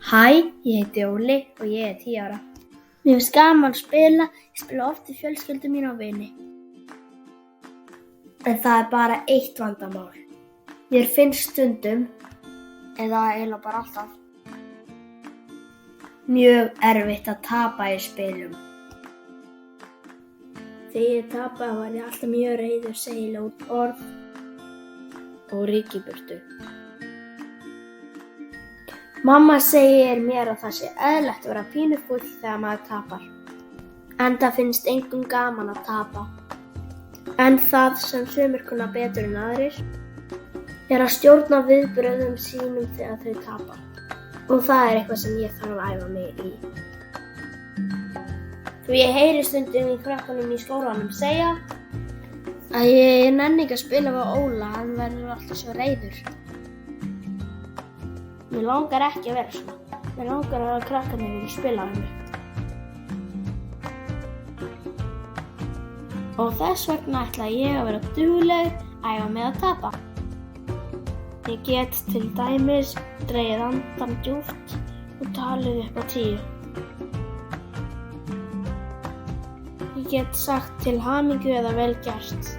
Hæ, ég heiti Óli og ég er 10 ára. Mér finnst gaman að spila, ég spila oft við fjölskyldu mína og vini. En það er bara eitt vandamál. Mér finnst stundum, eða eiginlega bara alltaf, mjög erfitt að tapa í spilum. Þegar ég tapaði var ég alltaf mjög reiður, segi ljót orð og ryk í burtu. Mamma segir mér að það sé eðlilegt að vera pínufúll þegar maður tapar. Enda finnst engum gaman að tapa. En það sem sumir kunna betur en aðrir er að stjórna viðbrögðum sínum þegar þau tapa. Og það er eitthvað sem ég þarf að æfa mig í. Því ég heyri stundum í krakkanum í skólanum segja að ég nenni ekki að spila við Óla, hann verður alltaf svo reiður. Mér langar ekki að vera svona. Mér langar að krakkarnir vilja spila við mig. Og þess vegna ætla ég að vera dugleg, æfa mig að tapa. Ég get til dæmis dregið andann djúpt og talið upp á 10. Ég get sagt til hamingju eða vel gert.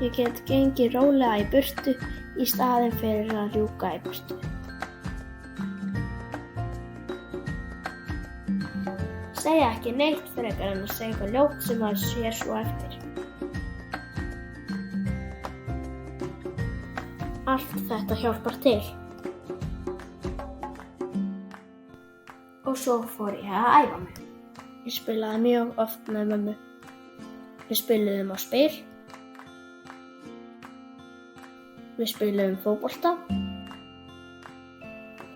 Ég get gengið rólega í burtu í staðinn fyrir að rjúka í burtu. Segja ekki neitt frekar en að segja eitthvað ljótt sem maður sér svo eftir. Allt þetta hjálpar til. Og svo fór ég að æfa mig. Ég spilaði mjög oft með mömmu. Við spiluðum á spil. Við spiluðum fótbolta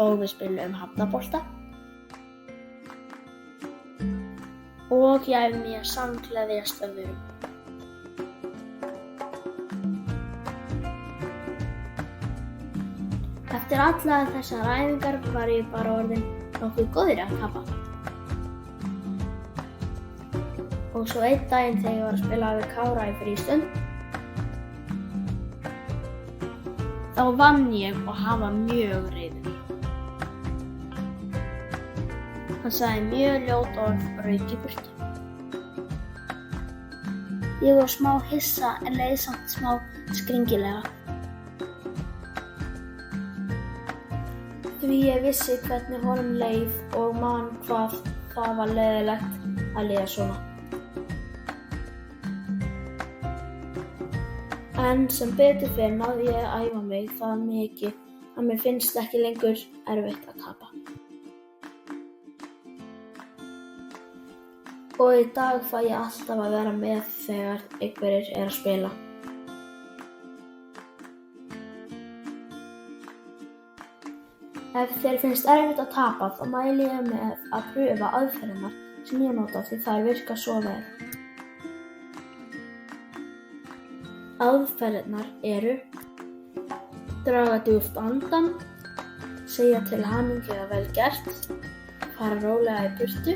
og við spiluðum hafnabolta og ég æfði mig að samgleðjast öðrum. Eftir allar þessar æfingar var ég bara orðinn nokkuð góður að tapa. Og svo einn daginn þegar ég var að spila við Kára í frístund, þá vann ég og hann var mjög reiður. Hann sagði mjög ljót orð og rauk í burtu. Ég var smá hissa en leið samt smá skringilega. Því ég vissi hvernig honum leið og man hvað það var leiðilegt að líða svona. En sem betur fer náði ég að æfa mig það mikið að mér finnst ekki lengur erfitt að tapa. Og í dag fæ ég alltaf að vera með þegar einhverjir að spila. Ef þér finnst erfitt að tapa þá mæli ég með að pröfa aðferðirnar sem ég nota því þær virka svo vel. Aðferðirnar eru: draga djúpt andann, segja til hamingju eða vel gert, fara rólega í burtu,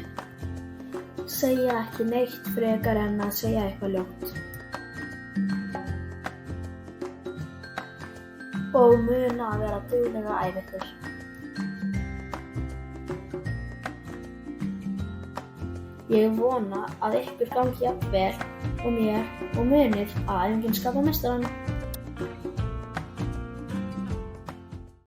segja ekki neitt frekar en að segja eitthvað ljótt. Og muna að vera dugleg að æfa ykkur. Ég vona að ykkur gangi jafn vel og mér og munið að æfingin skapar meistarann.